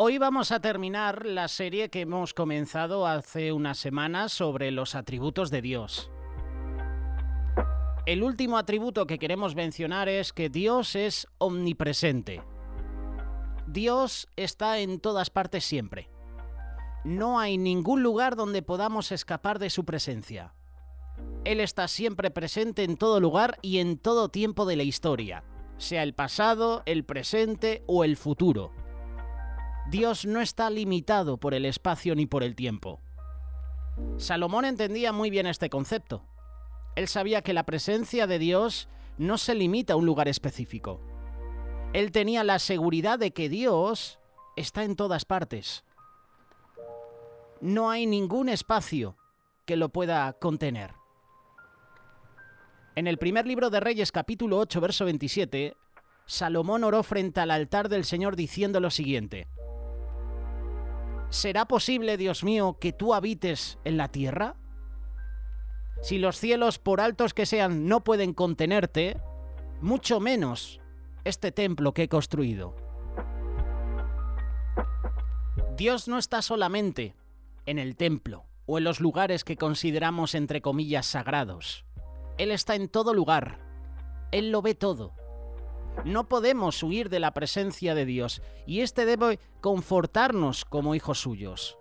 Hoy vamos a terminar la serie que hemos comenzado hace unas semanas sobre los atributos de Dios. El último atributo que queremos mencionar es que Dios es omnipresente. Dios está en todas partes siempre. No hay ningún lugar donde podamos escapar de su presencia. Él está siempre presente en todo lugar y en todo tiempo de la historia, sea el pasado, el presente o el futuro. Dios no está limitado por el espacio ni por el tiempo. Salomón entendía muy bien este concepto. Él sabía que la presencia de Dios no se limita a un lugar específico. Él tenía la seguridad de que Dios está en todas partes. No hay ningún espacio que lo pueda contener. En el primer libro de Reyes, capítulo 8, verso 27, Salomón oró frente al altar del Señor diciendo lo siguiente: ¿será posible, Dios mío, que tú habites en la tierra? Si los cielos, por altos que sean, no pueden contenerte, mucho menos este templo que he construido. Dios no está solamente en el templo o en los lugares que consideramos entre comillas sagrados. Él está en todo lugar. Él lo ve todo. No podemos huir de la presencia de Dios y este debe confortarnos como hijos suyos.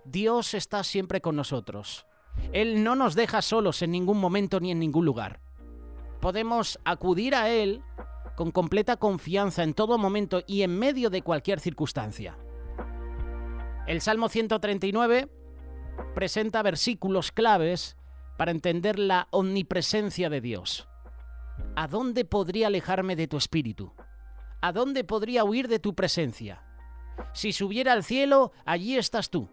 Dios está siempre con nosotros. Él no nos deja solos en ningún momento ni en ningún lugar. Podemos acudir a Él con completa confianza en todo momento y en medio de cualquier circunstancia. El Salmo 139 presenta versículos claves para entender la omnipresencia de Dios. ¿A dónde podría alejarme de tu espíritu? ¿A dónde podría huir de tu presencia? Si subiera al cielo, allí estás tú.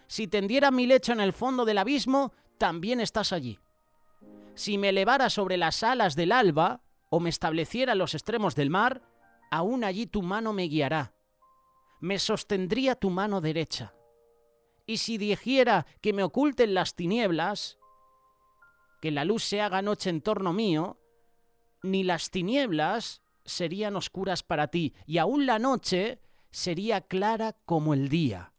Si tendiera mi lecho en el fondo del abismo, también estás allí. Si me elevara sobre las alas del alba, o me estableciera en los extremos del mar, aún allí tu mano me guiará. Me sostendría tu mano derecha. Y si dijera que me oculten las tinieblas, que la luz se haga noche en torno mío, ni las tinieblas serían oscuras para ti, y aún la noche sería clara como el día.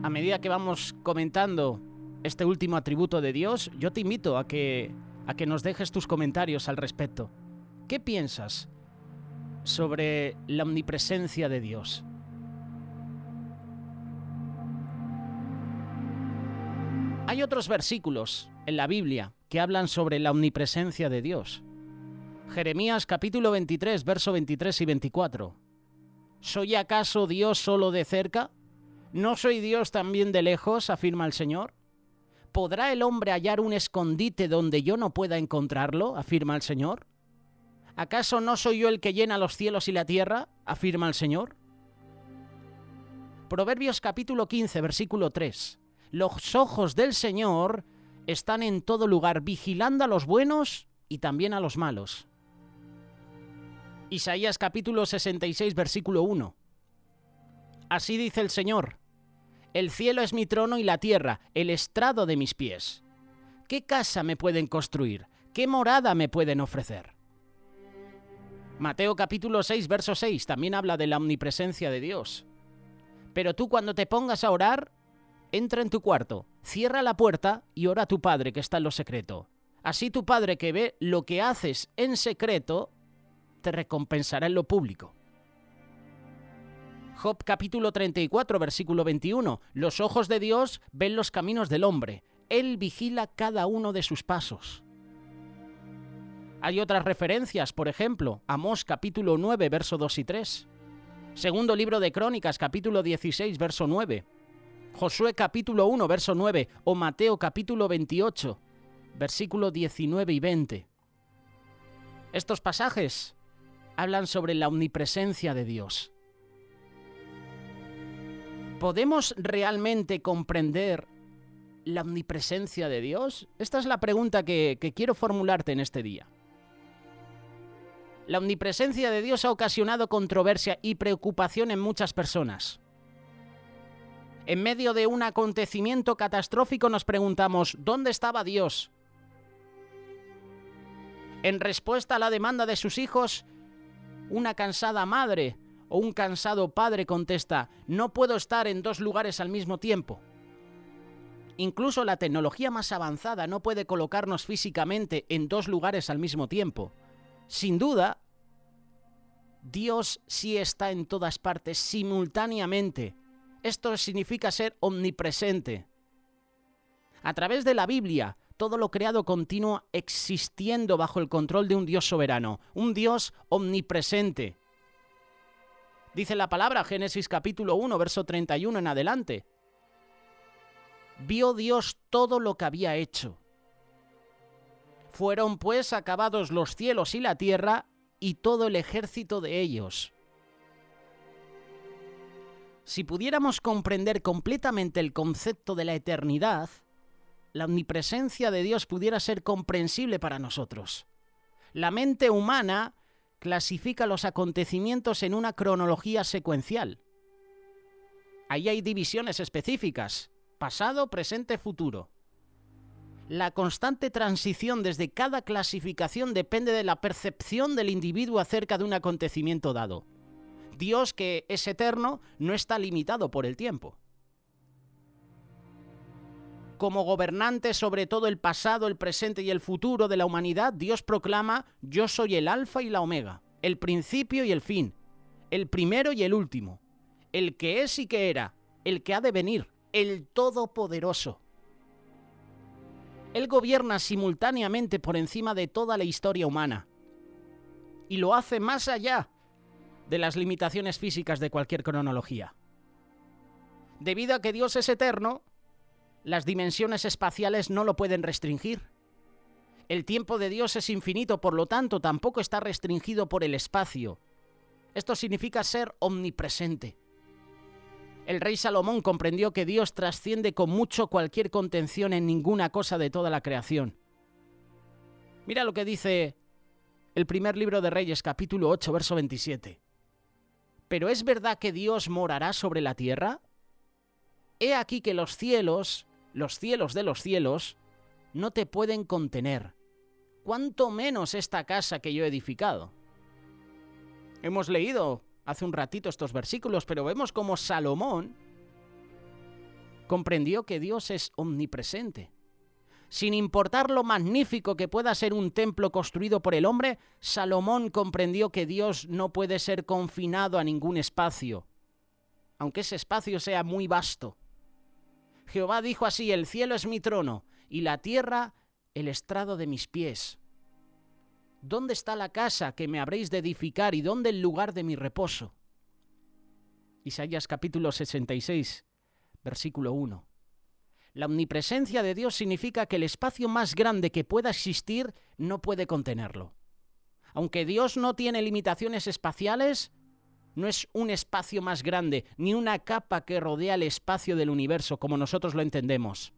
A medida que vamos comentando este último atributo de Dios, yo te invito a que nos dejes tus comentarios al respecto. ¿Qué piensas sobre la omnipresencia de Dios? Hay otros versículos en la Biblia que hablan sobre la omnipresencia de Dios. Jeremías capítulo 23, verso 23 y 24. ¿Soy acaso Dios solo de cerca? ¿No soy Dios también de lejos?, afirma el Señor. ¿Podrá el hombre hallar un escondite donde yo no pueda encontrarlo?, afirma el Señor. ¿Acaso no soy yo el que llena los cielos y la tierra?, afirma el Señor. Proverbios capítulo 15, versículo 3. Los ojos del Señor están en todo lugar, vigilando a los buenos y también a los malos. Isaías capítulo 66, versículo 1. Así dice el Señor: el cielo es mi trono y la tierra, el estrado de mis pies. ¿Qué casa me pueden construir? ¿Qué morada me pueden ofrecer? Mateo capítulo 6, verso 6 también habla de la omnipresencia de Dios. Pero tú, cuando te pongas a orar, entra en tu cuarto, cierra la puerta y ora a tu Padre que está en lo secreto. Así tu Padre, que ve lo que haces en secreto, te recompensará en lo público. Job capítulo 34, versículo 21. Los ojos de Dios ven los caminos del hombre. Él vigila cada uno de sus pasos. Hay otras referencias, por ejemplo, Amós capítulo 9, verso 2 y 3. Segundo libro de Crónicas, capítulo 16, verso 9. Josué capítulo 1, verso 9. O Mateo capítulo 28, versículo 19 y 20. Estos pasajes hablan sobre la omnipresencia de Dios. ¿Podemos realmente comprender la omnipresencia de Dios? Esta es la pregunta que quiero formularte en este día. La omnipresencia de Dios ha ocasionado controversia y preocupación en muchas personas. En medio de un acontecimiento catastrófico nos preguntamos, ¿dónde estaba Dios? En respuesta a la demanda de sus hijos, una cansada madre o un cansado padre contesta, no puedo estar en dos lugares al mismo tiempo. Incluso la tecnología más avanzada no puede colocarnos físicamente en dos lugares al mismo tiempo. Sin duda, Dios sí está en todas partes simultáneamente. Esto significa ser omnipresente. A través de la Biblia, todo lo creado continúa existiendo bajo el control de un Dios soberano, un Dios omnipresente. Dice la palabra, Génesis capítulo 1, verso 31 en adelante. Vio Dios todo lo que había hecho. Fueron pues acabados los cielos y la tierra y todo el ejército de ellos. Si pudiéramos comprender completamente el concepto de la eternidad, la omnipresencia de Dios pudiera ser comprensible para nosotros. La mente humana clasifica los acontecimientos en una cronología secuencial. Ahí hay divisiones específicas, pasado, presente, futuro. La constante transición desde cada clasificación depende de la percepción del individuo acerca de un acontecimiento dado. Dios, que es eterno, no está limitado por el tiempo. Como gobernante sobre todo el pasado, el presente y el futuro de la humanidad, Dios proclama, yo soy el alfa y la omega, el principio y el fin, el primero y el último, el que es y que era, el que ha de venir, el todopoderoso. Él gobierna simultáneamente por encima de toda la historia humana y lo hace más allá de las limitaciones físicas de cualquier cronología. Debido a que Dios es eterno, las dimensiones espaciales no lo pueden restringir. El tiempo de Dios es infinito, por lo tanto, tampoco está restringido por el espacio. Esto significa ser omnipresente. El rey Salomón comprendió que Dios trasciende con mucho cualquier contención en ninguna cosa de toda la creación. Mira lo que dice el primer libro de Reyes, capítulo 8, verso 27. ¿Pero es verdad que Dios morará sobre la tierra? He aquí que los cielos de los cielos, no te pueden contener, cuanto menos esta casa que yo he edificado. Hemos leído hace un ratito estos versículos, pero vemos cómo Salomón comprendió que Dios es omnipresente. Sin importar lo magnífico que pueda ser un templo construido por el hombre, Salomón comprendió que Dios no puede ser confinado a ningún espacio, aunque ese espacio sea muy vasto. Jehová dijo así, el cielo es mi trono y la tierra el estrado de mis pies. ¿Dónde está la casa que me habréis de edificar y dónde el lugar de mi reposo? Isaías capítulo 66, versículo 1. La omnipresencia de Dios significa que el espacio más grande que pueda existir no puede contenerlo. Aunque Dios no tiene limitaciones espaciales, no es un espacio más grande, ni una capa que rodea el espacio del universo como nosotros lo entendemos.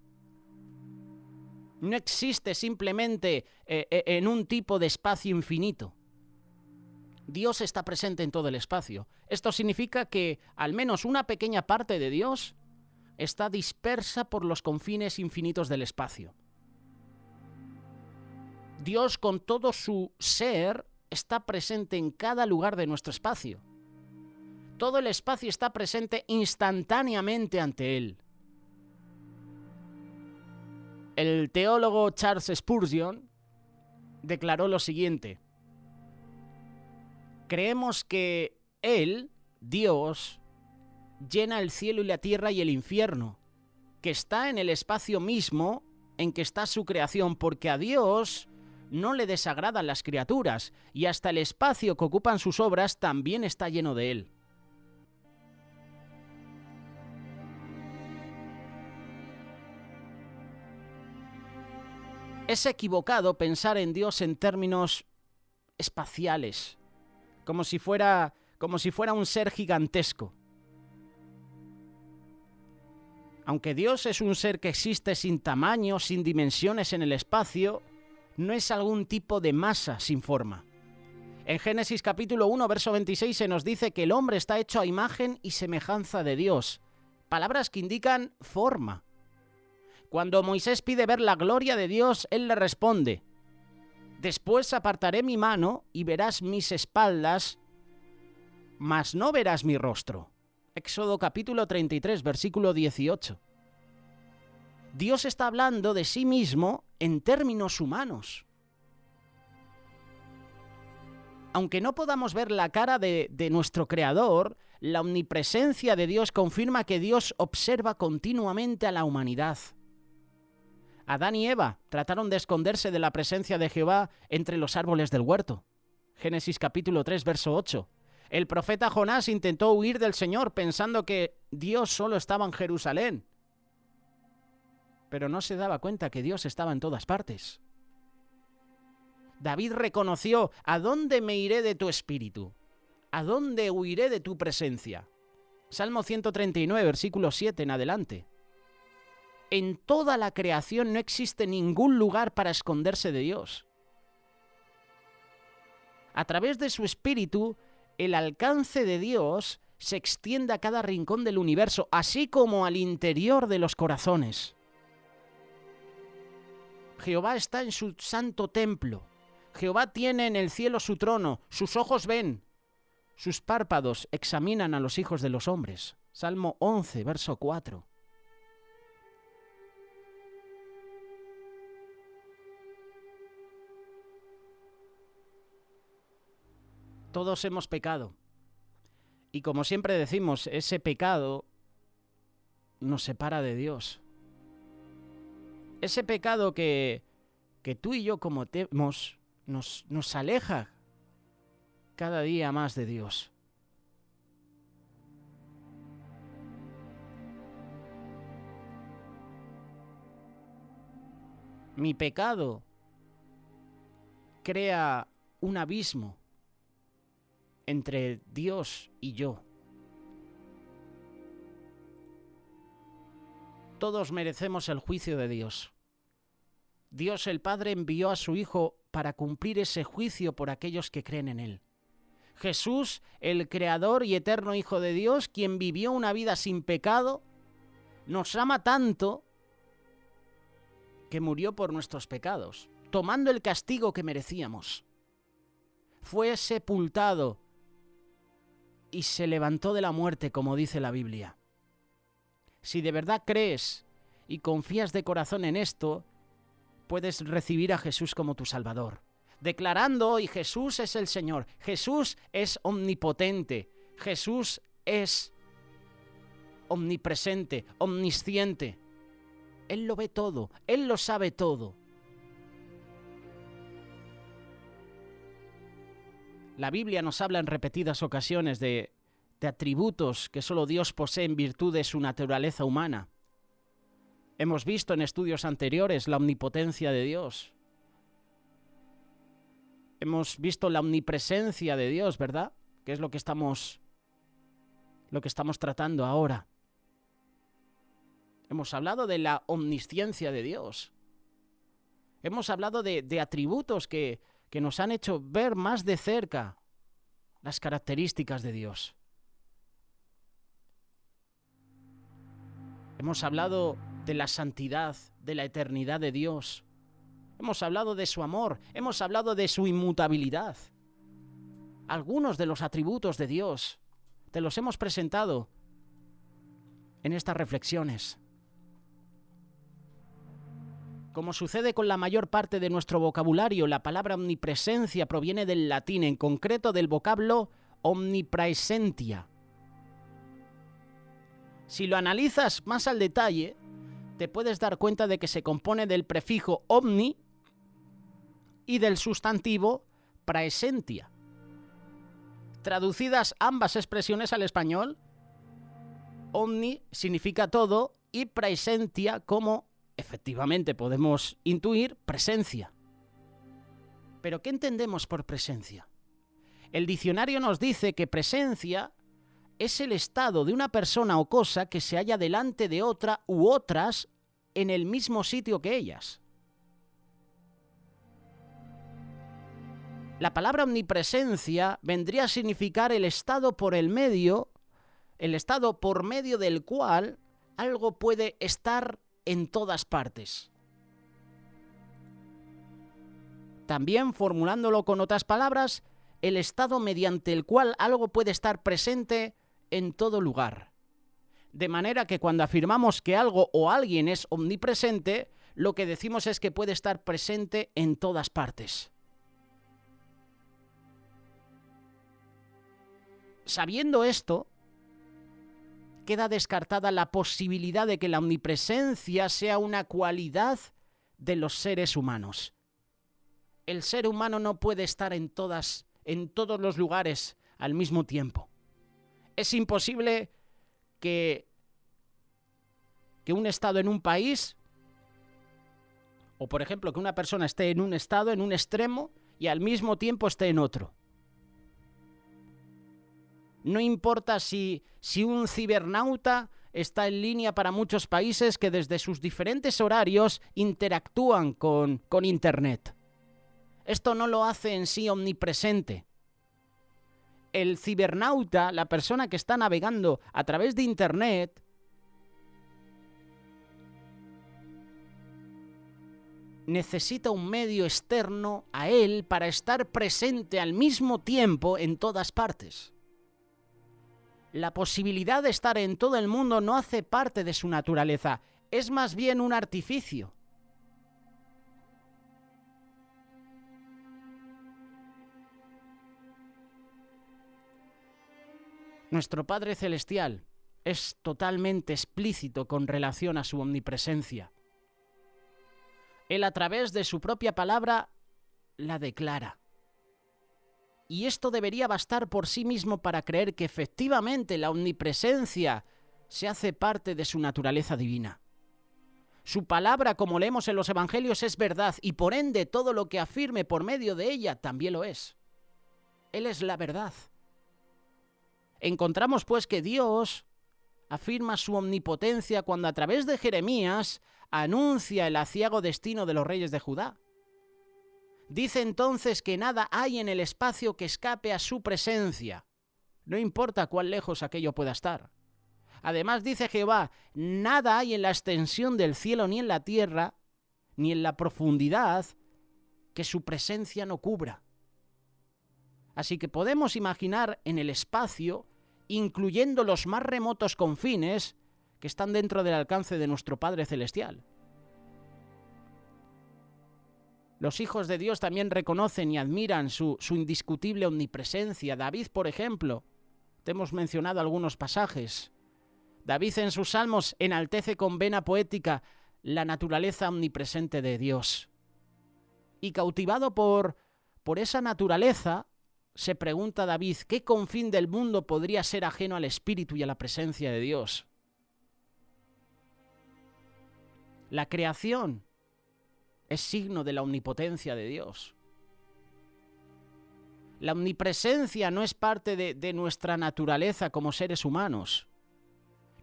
No existe simplemente en un tipo de espacio infinito. Dios está presente en todo el espacio. Esto significa que al menos una pequeña parte de Dios está dispersa por los confines infinitos del espacio. Dios con todo su ser está presente en cada lugar de nuestro espacio. Todo el espacio está presente instantáneamente ante Él. El teólogo Charles Spurgeon declaró lo siguiente: creemos que Él, Dios, llena el cielo y la tierra y el infierno, que está en el espacio mismo en que está su creación, porque a Dios no le desagradan las criaturas, y hasta el espacio que ocupan sus obras también está lleno de Él. Es equivocado pensar en Dios en términos espaciales, como si fuera un ser gigantesco. Aunque Dios es un ser que existe sin tamaño, sin dimensiones en el espacio, no es algún tipo de masa sin forma. En Génesis capítulo 1, verso 26 se nos dice que el hombre está hecho a imagen y semejanza de Dios. Palabras que indican forma. Cuando Moisés pide ver la gloria de Dios, él le responde: después apartaré mi mano y verás mis espaldas, mas no verás mi rostro. Éxodo capítulo 33, versículo 18. Dios está hablando de sí mismo en términos humanos. Aunque no podamos ver la cara de nuestro Creador, la omnipresencia de Dios confirma que Dios observa continuamente a la humanidad. Adán y Eva trataron de esconderse de la presencia de Jehová entre los árboles del huerto. Génesis capítulo 3, verso 8. El profeta Jonás intentó huir del Señor pensando que Dios solo estaba en Jerusalén, pero no se daba cuenta que Dios estaba en todas partes. David reconoció: ¿a dónde me iré de tu espíritu? ¿A dónde huiré de tu presencia? Salmo 139, versículo 7 en adelante. En toda la creación no existe ningún lugar para esconderse de Dios. A través de su espíritu, el alcance de Dios se extiende a cada rincón del universo, así como al interior de los corazones. Jehová está en su santo templo. Jehová tiene en el cielo su trono, sus ojos ven, sus párpados examinan a los hijos de los hombres. Salmo 11, verso 4. Todos hemos pecado. Y como siempre decimos, ese pecado nos separa de Dios. Ese pecado que tú y yo cometemos nos aleja cada día más de Dios. Mi pecado crea un abismo entre Dios y yo. Todos merecemos el juicio de Dios. Dios el Padre envió a su Hijo para cumplir ese juicio por aquellos que creen en Él. Jesús, el Creador y eterno Hijo de Dios, quien vivió una vida sin pecado, nos ama tanto que murió por nuestros pecados, tomando el castigo que merecíamos. Fue sepultado y se levantó de la muerte, como dice la Biblia. Si de verdad crees y confías de corazón en esto, puedes recibir a Jesús como tu Salvador, declarando hoy: Jesús es el Señor, Jesús es omnipotente, Jesús es omnipresente, omnisciente. Él lo ve todo, Él lo sabe todo. La Biblia nos habla en repetidas ocasiones de atributos que solo Dios posee en virtud de su naturaleza humana. Hemos visto en estudios anteriores la omnipotencia de Dios. Hemos visto la omnipresencia de Dios, ¿verdad? Que es lo que estamos tratando ahora. Hemos hablado de la omnisciencia de Dios. Hemos hablado de atributos que nos han hecho ver más de cerca las características de Dios. Hemos hablado de la santidad, de la eternidad de Dios. Hemos hablado de su amor, hemos hablado de su inmutabilidad. Algunos de los atributos de Dios te los hemos presentado en estas reflexiones. Como sucede con la mayor parte de nuestro vocabulario, la palabra omnipresencia proviene del latín, en concreto del vocablo omnipraesentia. Si lo analizas más al detalle, te puedes dar cuenta de que se compone del prefijo omni y del sustantivo praesentia. Traducidas ambas expresiones al español, omni significa todo y praesentia, como efectivamente podemos intuir, presencia. ¿Pero qué entendemos por presencia? El diccionario nos dice que presencia es el estado de una persona o cosa que se halla delante de otra u otras en el mismo sitio que ellas. La palabra omnipresencia vendría a significar el estado por medio del cual algo puede estar en todas partes. También, formulándolo con otras palabras, el estado mediante el cual algo puede estar presente en todo lugar. De manera que cuando afirmamos que algo o alguien es omnipresente, lo que decimos es que puede estar presente en todas partes. Sabiendo esto, queda descartada la posibilidad de que la omnipresencia sea una cualidad de los seres humanos. El ser humano no puede estar en todos los lugares al mismo tiempo. Es imposible que un estado en un país, o por ejemplo que una persona esté en un estado, en un extremo, y al mismo tiempo esté en otro. No importa si un cibernauta está en línea para muchos países que desde sus diferentes horarios interactúan con Internet. Esto no lo hace en sí omnipresente. El cibernauta, la persona que está navegando a través de Internet, necesita un medio externo a él para estar presente al mismo tiempo en todas partes. La posibilidad de estar en todo el mundo no hace parte de su naturaleza, es más bien un artificio. Nuestro Padre Celestial es totalmente explícito con relación a su omnipresencia. Él, a través de su propia palabra, la declara. Y esto debería bastar por sí mismo para creer que efectivamente la omnipresencia se hace parte de su naturaleza divina. Su palabra, como leemos en los Evangelios, es verdad y por ende todo lo que afirme por medio de ella también lo es. Él es la verdad. Encontramos pues que Dios afirma su omnipotencia cuando a través de Jeremías anuncia el aciago destino de los reyes de Judá. Dice entonces que nada hay en el espacio que escape a su presencia, no importa cuán lejos aquello pueda estar. Además dice Jehová, nada hay en la extensión del cielo ni en la tierra, ni en la profundidad, que su presencia no cubra. Así que podemos imaginar en el espacio, incluyendo los más remotos confines, que están dentro del alcance de nuestro Padre Celestial. Los hijos de Dios también reconocen y admiran su indiscutible omnipresencia. David, por ejemplo, te hemos mencionado algunos pasajes. David en sus salmos enaltece con vena poética la naturaleza omnipresente de Dios. Y cautivado por esa naturaleza, se pregunta David, ¿qué confín del mundo podría ser ajeno al Espíritu y a la presencia de Dios? La creación es signo de la omnipotencia de Dios. La omnipresencia no es parte de nuestra naturaleza como seres humanos.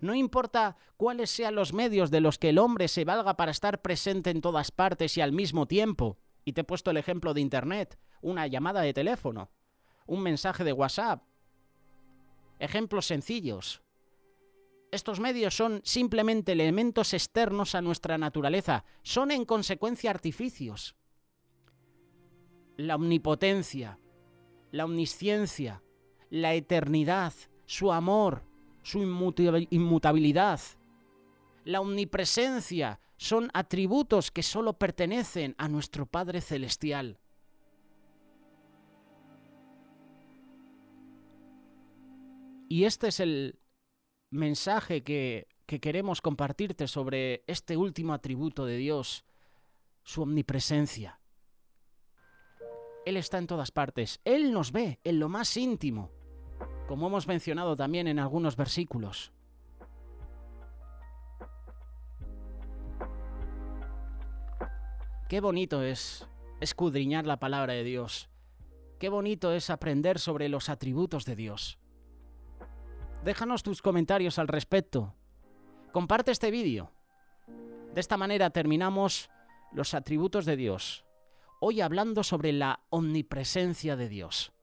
No importa cuáles sean los medios de los que el hombre se valga para estar presente en todas partes y al mismo tiempo. Y te he puesto el ejemplo de Internet, una llamada de teléfono, un mensaje de WhatsApp. Ejemplos sencillos. Estos medios son simplemente elementos externos a nuestra naturaleza, son en consecuencia artificios. La omnipotencia, la omnisciencia, la eternidad, su amor, su inmutabilidad, la omnipresencia son atributos que solo pertenecen a nuestro Padre Celestial. Y este es el mensaje que queremos compartirte sobre este último atributo de Dios, su omnipresencia. Él está en todas partes. Él nos ve en lo más íntimo, como hemos mencionado también en algunos versículos. Qué bonito es escudriñar la palabra de Dios. Qué bonito es aprender sobre los atributos de Dios. Déjanos tus comentarios al respecto. Comparte este vídeo. De esta manera terminamos los atributos de Dios. Hoy hablando sobre la omnipresencia de Dios.